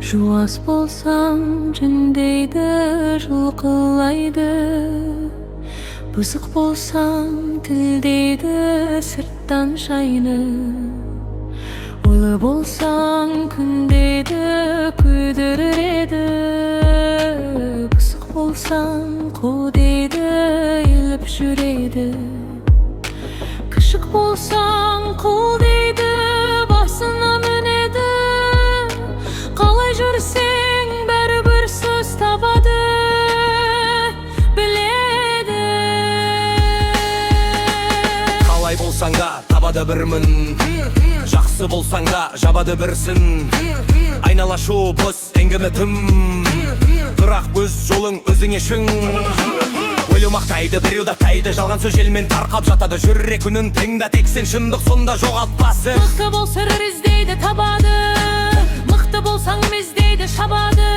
Жуас болсаң жүндейді жылқылайды, бұзық болсаң тілдейді сырттан шайны. Ойлы болсаң күндейді күйдіреді, бұзық болсаң қу дейді еліп жүреді. Кішік болсаң құл дейді басына мінеді, қалай жүрсең бәрібір сөз табады, біледі. Қалай болсаң да табады бір мін, жақсы болсаң да жабады бірсін. Айнала шу бос әңгіме тым, бірақ өз жолың өзіңе шың. Өлі мақтайды, біреу даттайды, жалған сөз желмен тарқап жатады. Жүрек үнін тыңда, тек сен шындық сонда жоғалтпасын. Мықты бол сыр іздейді табады, мықты болсаң іздейді шабады.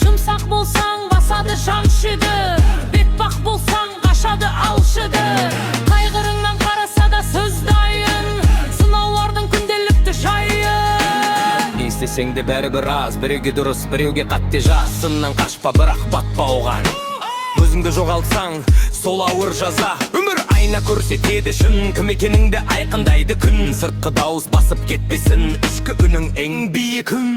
Жұмсақ болсаң басады жаншыды, бетбақ болсаң қашады алшыды. Қайғырыңнан қараса да сөз дайын, сынаулардың күнделікті жайын. Естесең де бәрібір аз, біреуге дұрыс, біреуге қатты жаз. Сыннан қашпа, бірақ батпа оған. Өзіңді жоғалтсаң, сол ауыр жаза. Өмір айна көрсетеді шын, кім екеніңді айқындайды күн. Сыртқы дауыс басып кетпесін, ішкі үнің ең биік күн.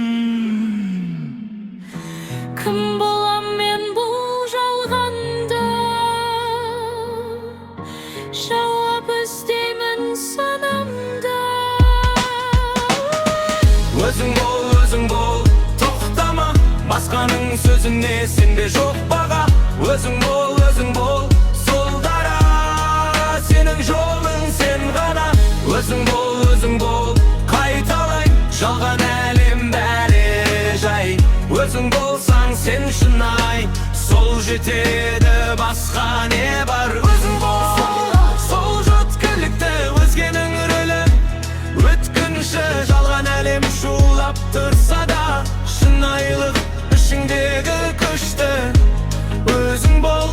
Кім болам мен бұл жалғанда, жауап іздеймін санамда. Өзің бол, тоқтама, басқаның сөзіне сенде жоқ баға. Өзің бол, сол дара, сенің жолың сен ғана. Өзің бол, қайталай, жалған әлем бәрі жай. Өзің болсаң сен шынай, сол жетеді, басқа не бар. Өзің бол, сол жүткілікті, өзгенің рөлі өткінші. Жалған әлем шулап тұрса да, шынайлық ішіңдегі күшті. Өзің бол,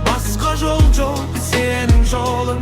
басқа жол жоқ, сенің жолың.